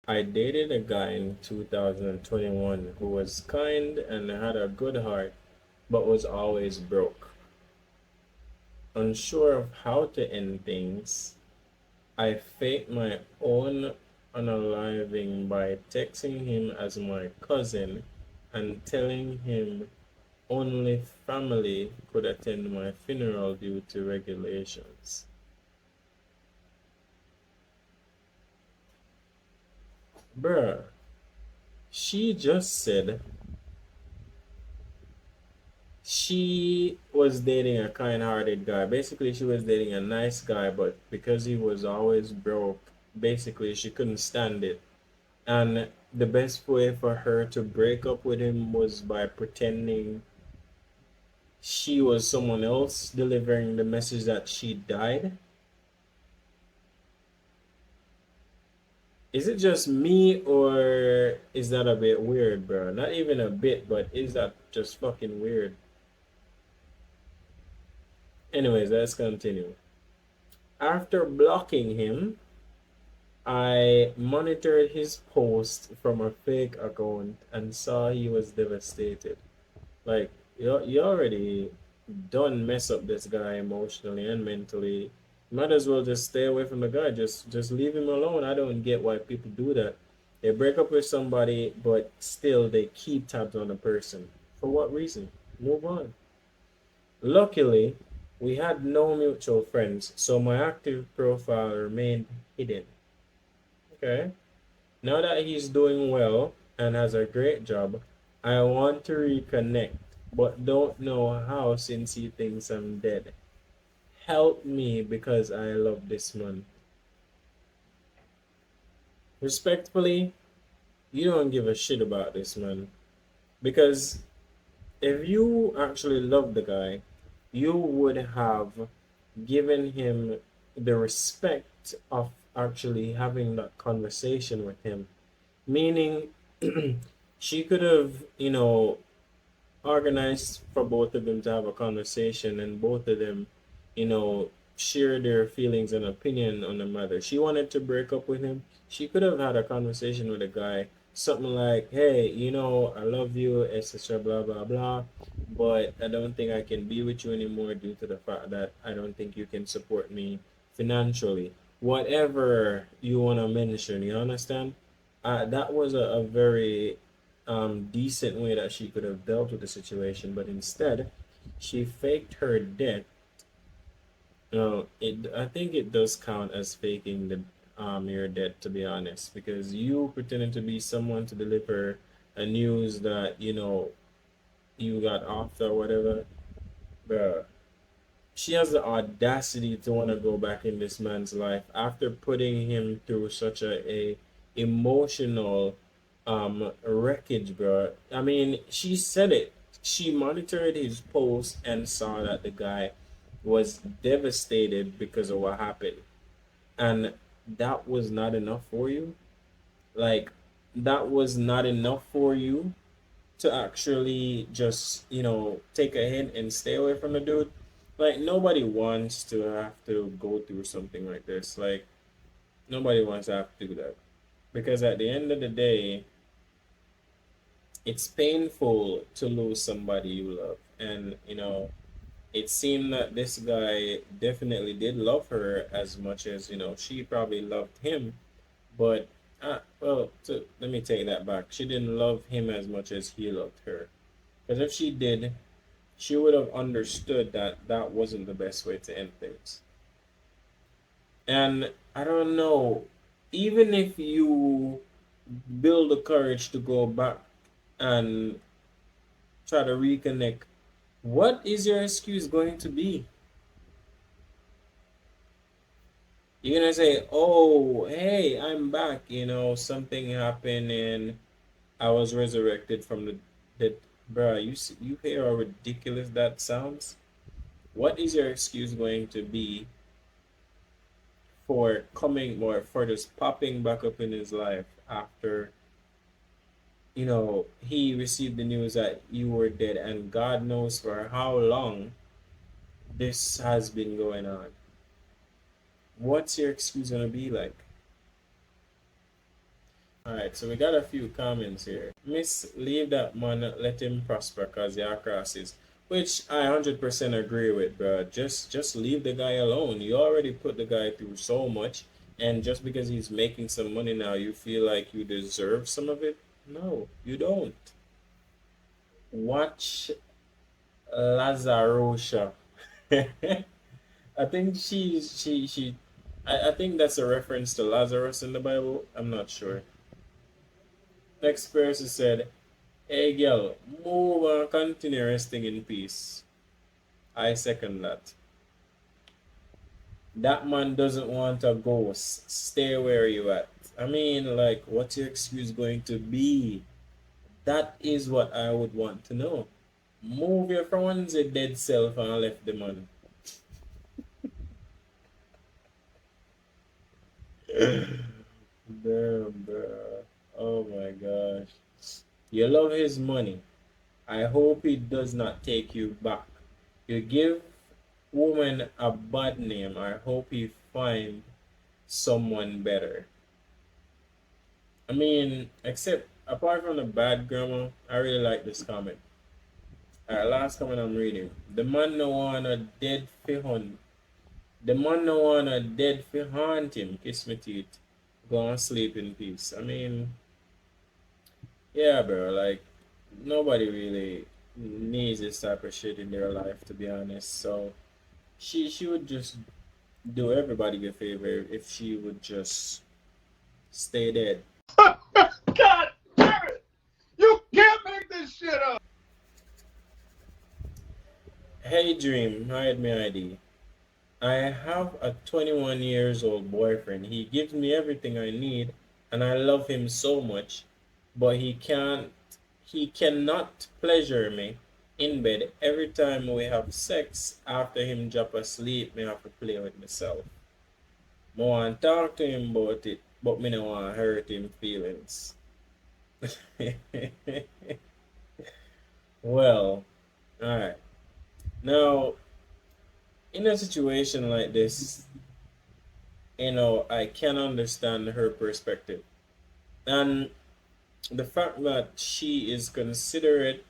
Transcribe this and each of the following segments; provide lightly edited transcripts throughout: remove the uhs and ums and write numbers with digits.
I dated a guy in 2021 who was kind and had a good heart, but was always broke. Unsure of how to end things, I faked my own unaliving by texting him as my cousin and telling him only family could attend my funeral due to regulations. Bruh, she just said she was dating a kind-hearted guy. Basically, she was dating a nice guy, but because he was always broke, basically she couldn't stand it. And the best way for her to break up with him was by pretending she was someone else delivering the message that she died. Is it just me or is that a bit weird, bro? Not even a bit, but is that just fucking weird? Anyways, let's continue. After blocking him, I monitored his post from a fake account and saw he was devastated. Like, you already done mess up this guy emotionally and mentally. Might as well just stay away from the guy. Just leave him alone. I don't get why people do that. They break up with somebody, but still they keep tabs on the person. For what reason? Move on. Luckily, we had no mutual friends, so my active profile remained hidden. Okay. Now that he's doing well and has a great job, I want to reconnect, but don't know how since he thinks I'm dead. Help me because I love this man. Respectfully, you don't give a shit about this man. Because if you actually love the guy, you would have given him the respect of actually having that conversation with him. Meaning, she could have, organized for both of them to have a conversation and both of them, share their feelings and opinion on the matter. She wanted to break up with him. She could have had a conversation with a guy, something like, "Hey, I love you, etc. Blah blah blah, but I don't think I can be with you anymore due to the fact that I don't think you can support me financially." Whatever you want to mention, you understand? That was a very decent way that she could have dealt with the situation, but instead, she faked her death. I think it does count as faking the your death, to be honest, because you pretending to be someone to deliver a news that you got off or whatever. Bruh, she has the audacity to want to go back in this man's life after putting him through such a emotional wreckage, bro. I mean, she said it. She monitored his post and saw that the guy was devastated because of what happened. And that was not enough for you. Like, that was not enough for you to actually just, take a hint and stay away from the dude. Like, nobody wants to have to go through something like this. Like, nobody wants to have to do that. Because at the end of the day, it's painful to lose somebody you love. And, it seemed that this guy definitely did love her as much as, she probably loved him. But, let me take that back. She didn't love him as much as he loved her. Because if she did, she would have understood that that wasn't the best way to end things. And I don't know, even if you build the courage to go back and try to reconnect, what is your excuse going to be? You're gonna say, "Oh, hey, I'm back. Something happened and I was resurrected from the dead." Bruh, you hear how ridiculous that sounds? What is your excuse going to be for coming or for just popping back up in his life after he received the news that you were dead and God knows for how long this has been going on? What's your excuse gonna be like? All right, so we got a few comments here. Miss, leave that man, let him prosper, cause he crosses, which I 100% agree with, bro. Just leave the guy alone. You already put the guy through so much, and just because he's making some money now, you feel like you deserve some of it? No, you don't. Watch Lazarosha. I think I think that's a reference to Lazarus in the Bible. I'm not sure. Next person said, "Hey girl, move and continue resting in peace." I second that. That man doesn't want a ghost. Stay where you at. I mean, like, what's your excuse going to be? That is what I would want to know. Move your from a dead self and left the man. Damn, bro. Oh my gosh. You love his money. I hope he does not take you back. You give woman a bad name. I hope he find someone better. I mean, except apart from the bad grammar, I really like this comment. Alright, last comment I'm reading. The man no wanna dead fi hunt. The man no wanna dead fi haunt him. Kiss me teeth. Go and sleep in peace. I mean, yeah, bro. Like nobody really needs this type of shit in their life, to be honest. So she would just do everybody a favor if she would just stay dead. God damn it! You can't make this shit up! Hey Dream, hide me ID. I have a 21 years old boyfriend. He gives me everything I need and I love him so much, but he cannot pleasure me in bed. Every time we have sex after him drop asleep, me have to play with myself. I want to talk to him about it, but me don't want to hurt him feelings. Well, alright. Now, in a situation like this, I can understand her perspective. And the fact that she is considerate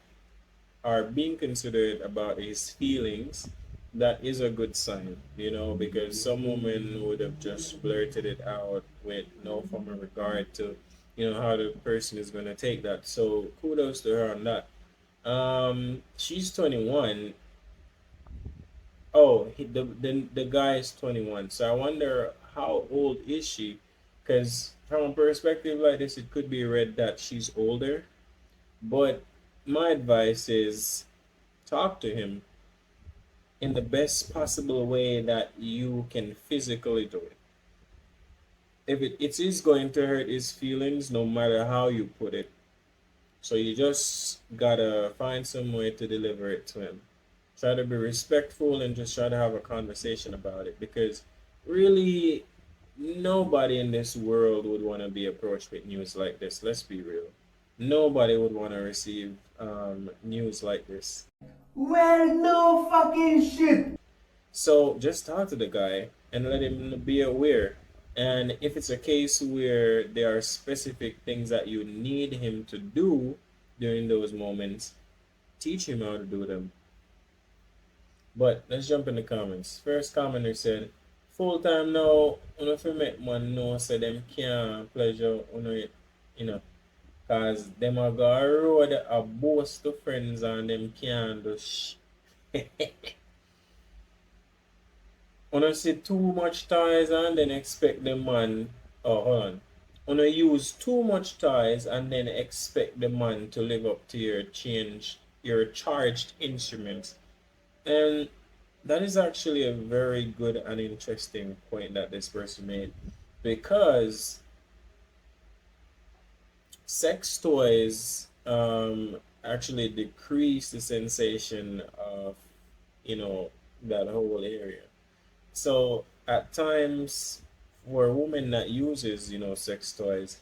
or being considerate about his feelings, that is a good sign, because some women would have just blurted it out with no form of regard to, how the person is going to take that. So kudos to her on that. She's 21. Oh, the guy is 21. So I wonder how old is she? Because from a perspective like this, it could be read that she's older. But my advice is talk to him in the best possible way that you can physically do it. If it is going to hurt his feelings, no matter how you put it. So you just gotta find some way to deliver it to him. Try to be respectful and just try to have a conversation about it, because really nobody in this world would want to be approached with news like this. Let's be real. Nobody would want to receive news like this. Well, no fucking shit! So just talk to the guy and let him be aware. And if it's a case where there are specific things that you need him to do during those moments, teach him how to do them. But let's jump in the comments. First commenter said, "Full time now, if you make man know say them can't pleasure you know, cause them a go road a boast to friends and them can't do Wanna see too much toys and then expect the man. Oh, hold on. Wanna use too much toys and then expect the man to live up to your charged instruments." And that is actually a very good and interesting point that this person made, because sex toys actually decrease the sensation of you know that whole area. So at times, for a woman that uses sex toys,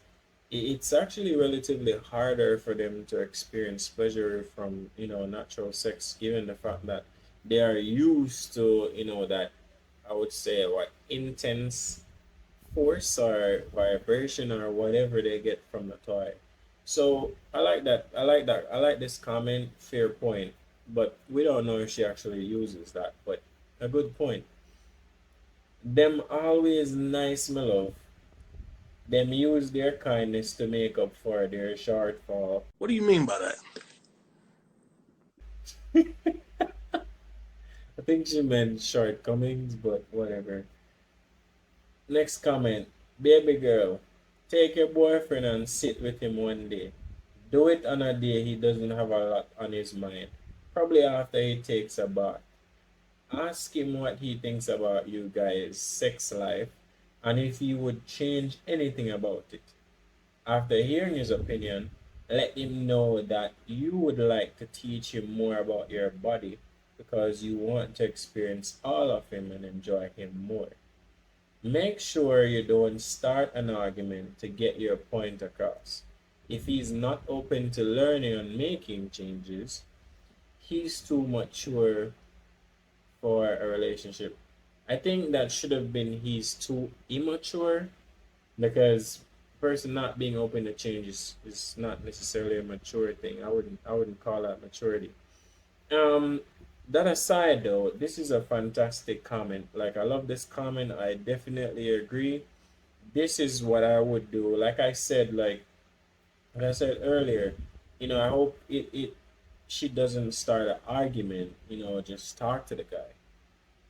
it's actually relatively harder for them to experience pleasure from natural sex, given the fact that they are used to that, I would say, what, intense force or vibration or whatever they get from the toy. So I like that. I like that. I like this comment. Fair point. But we don't know if she actually uses that. But a good point. Them always nice, my love. Them use their kindness to make up for their shortfall. What do you mean by that? I think she meant shortcomings, but whatever. Next comment. Baby girl, take your boyfriend and sit with him one day. Do it on a day he doesn't have a lot on his mind. Probably after he takes a bath. Ask him what he thinks about you guys' sex life and if you would change anything about it. After hearing his opinion, let him know that you would like to teach him more about your body because you want to experience all of him and enjoy him more. Make sure you don't start an argument to get your point across. If he's not open to learning and making changes, he's too mature for a relationship. I think that should have been he's too immature because person not being open to change is not necessarily a mature thing. I wouldn't call that maturity. Um that aside though, this is a fantastic comment. Like I love this comment. I definitely agree. This is what I would do. Like I said earlier, I hope it she doesn't start an argument, just talk to the guy.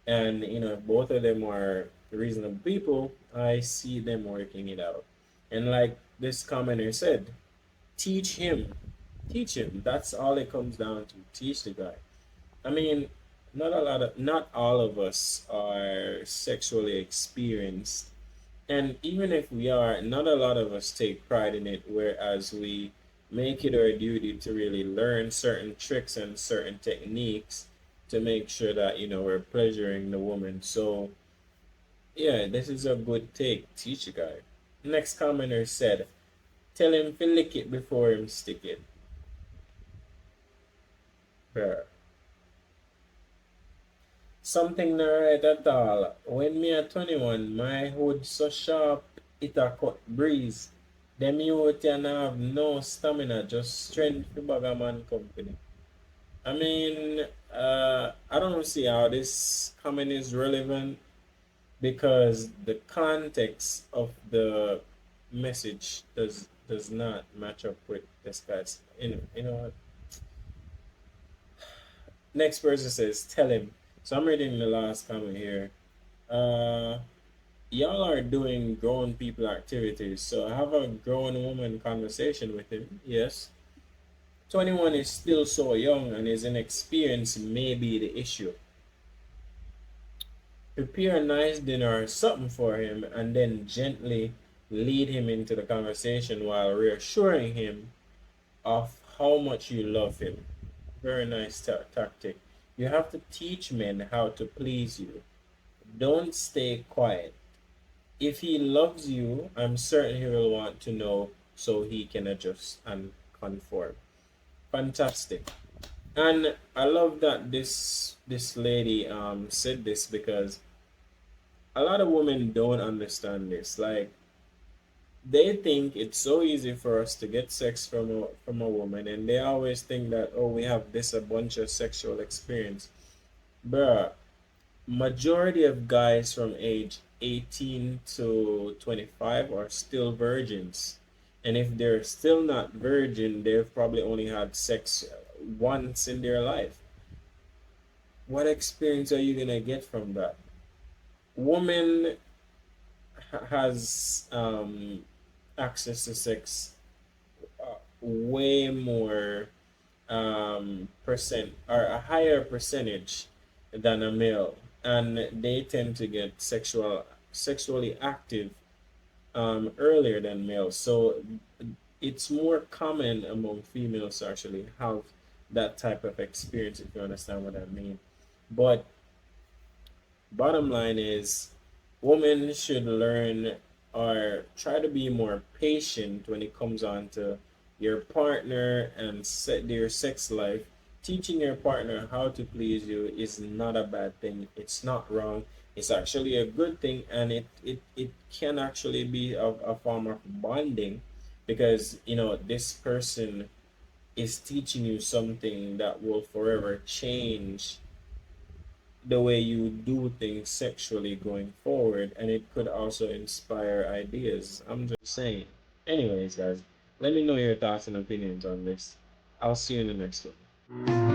And if both of them are reasonable people, I see them working it out. And like this commenter said, teach him. Teach him. That's all it comes down to. Teach the guy. I mean, not all of us are sexually experienced. And even if we are, not a lot of us take pride in it, whereas we make it our duty to really learn certain tricks and certain techniques to make sure that, we're pleasuring the woman. So, yeah, this is a good take. Teach a guy. Next commenter said, tell him to lick it before him stick it. Bruh. Something not right at all. When me at 21, my hood so sharp, it a cut breeze. Them youth can have no stamina, just strength for bag a man company. I mean, I don't see how this comment is relevant because the context of the message does not match up with this guy's. What? Next person says, tell him. So I'm reading the last comment here. Uh, y'all are doing grown people activities, so have a grown woman conversation with him. Yes. 21 is still so young and his inexperience may be the issue. Prepare a nice dinner or something for him and then gently lead him into the conversation while reassuring him of how much you love him. Very nice tactic. You have to teach men how to please you. Don't stay quiet. If he loves you, I'm certain he will want to know so he can adjust and conform. Fantastic. And I love that this lady said this because a lot of women don't understand this. Like they think it's so easy for us to get sex from a woman, and they always think that, oh, we have this a bunch of sexual experience. Bruh, majority of guys from age 18 to 25 are still virgins. And if they're still not virgin, they've probably only had sex once in their life. What experience are you gonna get from that? Woman has access to sex way more percent or a higher percentage than a male, and they tend to get sexually active earlier than males. So it's more common among females to actually have that type of experience, if you understand what I mean. But bottom line is, women should learn or try to be more patient when it comes on to your partner and set their sex life. Teaching your partner how to please you is not a bad thing. It's not wrong. It's actually a good thing, and it can actually be a form of bonding, because this person is teaching you something that will forever change the way you do things sexually going forward, and it could also inspire ideas. I'm just saying. Anyways, guys, let me know your thoughts and opinions on this. I'll see you in the next one.